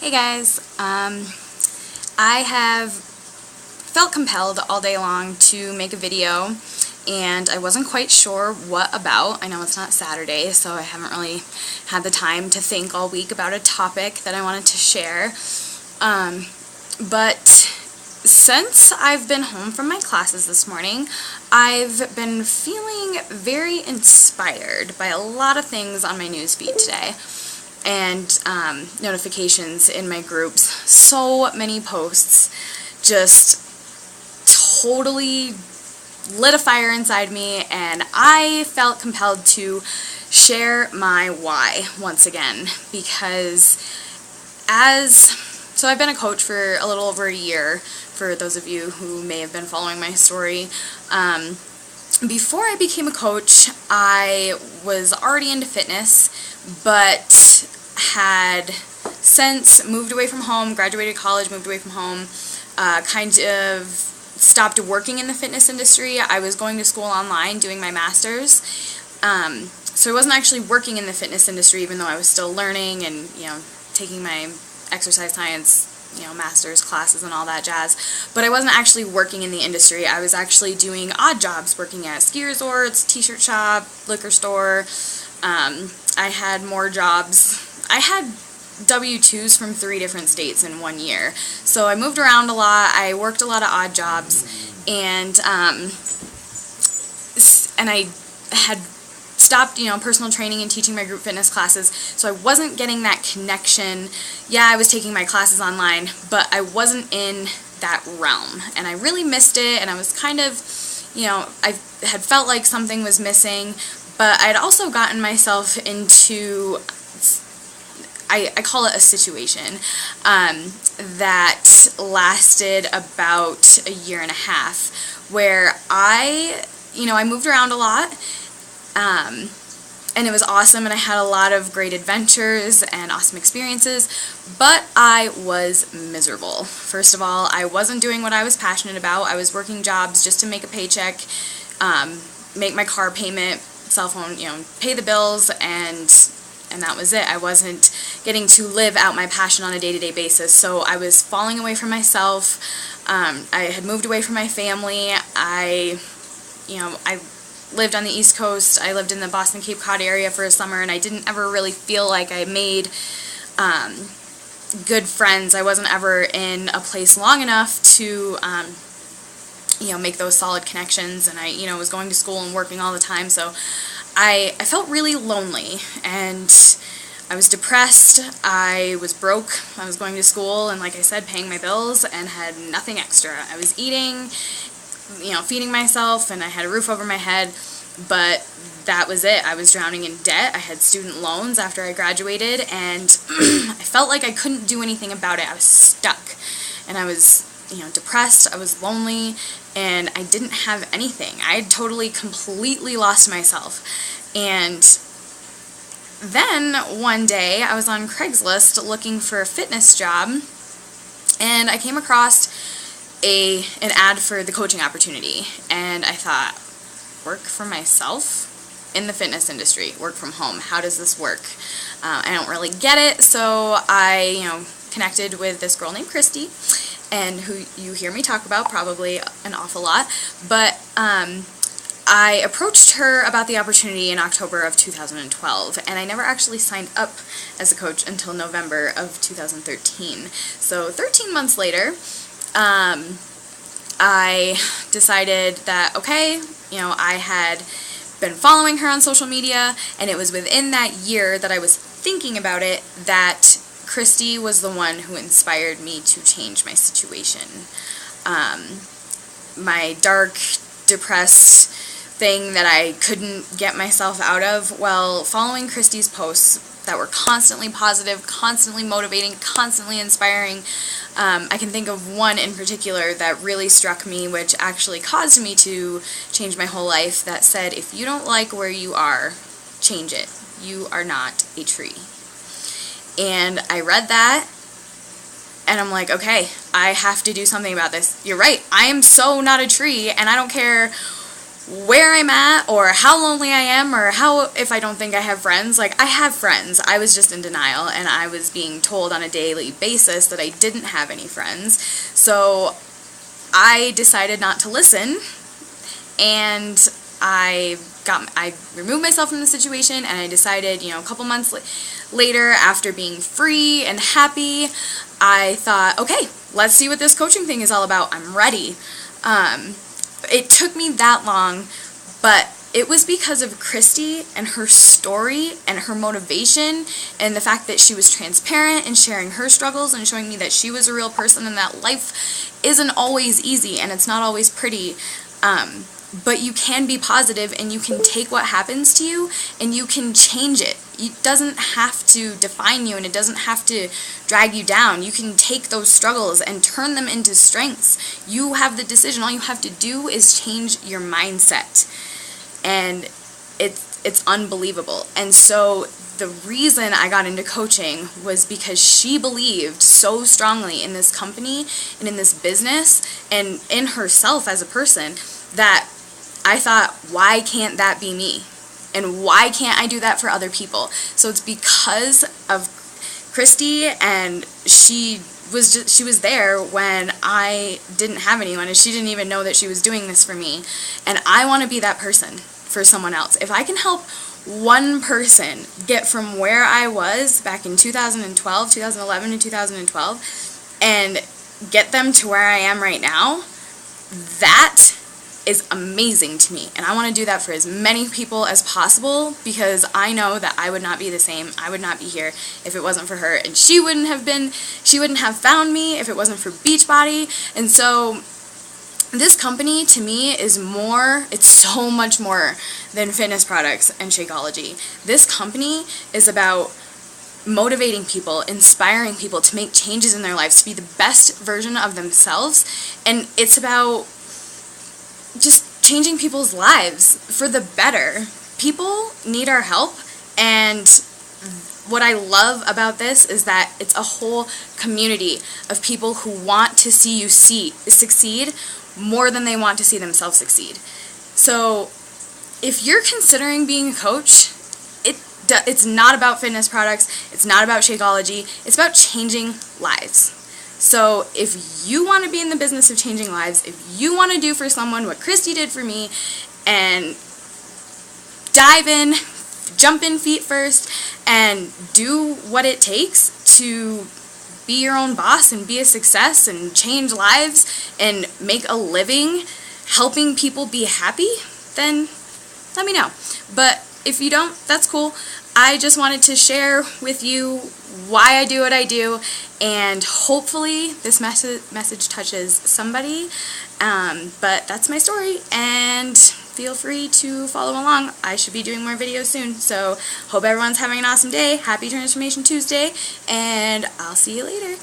Hey guys, I have felt compelled all day long to make a video, and I wasn't quite sure what about. I know it's not Saturday, so I haven't really had the time to think all week about a topic that I wanted to share. But since I've been home from my classes this morning, I've been feeling very inspired by a lot of things on my newsfeed today. And notifications in my groups. So many posts just totally lit a fire inside me, and I felt compelled to share my why once again, because so I've been a coach for a little over a year, for those of you who may have been following my story. Before I became a coach, I was already into fitness, but had since moved away from home, graduated college, moved away from home, kind of stopped working in the fitness industry. I was going to school online, doing my master's, so I wasn't actually working in the fitness industry, even though I was still learning and, taking my exercise science master's classes and all that jazz, but I wasn't actually working in the industry. I was actually doing odd jobs, working at ski resorts, t-shirt shop, liquor store. I had more jobs. I had W-2s from 3 different states in 1 year, so I moved around a lot. I worked a lot of odd jobs, and I had stopped, personal training and teaching my group fitness classes, so I wasn't getting that connection. Yeah, I was taking my classes online, but I wasn't in that realm, and I really missed it, and I was kind of, I had felt like something was missing, but I'd also gotten myself into, I call it a situation, that lasted about a year and a half, where I moved around a lot, and it was awesome, and I had a lot of great adventures and awesome experiences, but I was miserable. First of all, I wasn't doing what I was passionate about. I was working jobs just to make a paycheck, make my car payment, cell phone, pay the bills, and that was it. I wasn't getting to live out my passion on a day-to-day basis, so I was falling away from myself. I had moved away from my family. I lived on the East Coast. I lived in the Boston Cape Cod area for a summer, and I didn't ever really feel like I made good friends. I wasn't ever in a place long enough to make those solid connections, and I was going to school and working all the time, so I felt really lonely, and I was depressed. I was broke. I was going to school and, like I said, paying my bills, and had nothing extra. I was eating, feeding myself, and I had a roof over my head, but that was it. I was drowning in debt. I had student loans after I graduated, and I felt like I couldn't do anything about it. I was stuck, and I was, depressed. I was lonely, and I didn't have anything. I had totally, completely lost myself, and then one day I was on Craigslist looking for a fitness job, and I came across an ad for the coaching opportunity, and I thought, work for myself in the fitness industry, work from home, how does this work? I don't really get it, so I connected with this girl named Christy, and who you hear me talk about probably an awful lot, but I approached her about the opportunity in October of 2012, and I never actually signed up as a coach until November of 2013. So 13 months later, I decided that, okay, I had been following her on social media, and it was within that year that I was thinking about it that Christy was the one who inspired me to change my situation. My dark, depressed thing that I couldn't get myself out of, well, following Christy's posts that were constantly positive, constantly motivating, constantly inspiring. I can think of one in particular that really struck me, which actually caused me to change my whole life, that said, if you don't like where you are, change it. You are not a tree. And I read that, and I'm like, okay, I have to do something about this. You're right. I am so not a tree, and I don't care where I'm at or how lonely I am or how if I don't think I have friends. Like, I have friends. I was just in denial, and I was being told on a daily basis that I didn't have any friends. So I decided not to listen, and I removed myself from the situation, and I decided, a couple months later, after being free and happy, I thought, okay, let's see what this coaching thing is all about. I'm ready. It took me that long, but it was because of Christy and her story and her motivation and the fact that she was transparent and sharing her struggles and showing me that she was a real person and that life isn't always easy and it's not always pretty. But you can be positive, and you can take what happens to you and you can change it. It doesn't have to define you, and it doesn't have to drag you down. You can take those struggles and turn them into strengths. You have the decision. All you have to do is change your mindset. And it's unbelievable. And so the reason I got into coaching was because she believed so strongly in this company and in this business and in herself as a person that I thought, why can't that be me? And why can't I do that for other people? So it's because of Christy, and she was there when I didn't have anyone, and she didn't even know that she was doing this for me. And I want to be that person for someone else. If I can help one person get from where I was back in 2011 and 2012 and get them to where I am right now, that is amazing to me, and I want to do that for as many people as possible, because I know that I would not be the same. I would not be here if it wasn't for her, and she wouldn't have found me if it wasn't for Beachbody. And so this company to me is more, it's so much more than fitness products and Shakeology. This company is about motivating people, inspiring people to make changes in their lives, to be the best version of themselves, and it's about just changing people's lives for the better. People need our help, and what I love about this is that it's a whole community of people who want to see you succeed more than they want to see themselves succeed. So if you're considering being a coach, it's not about fitness products, it's not about Shakeology, it's about changing lives. So if you want to be in the business of changing lives, if you want to do for someone what Christy did for me, and dive in, jump in feet first, and do what it takes to be your own boss and be a success and change lives and make a living helping people be happy, then let me know. But if you don't, that's cool. I just wanted to share with you why I do what I do, and hopefully this message touches somebody. But that's my story, and feel free to follow along. I should be doing more videos soon, so hope everyone's having an awesome day. Happy Transformation Tuesday, and I'll see you later.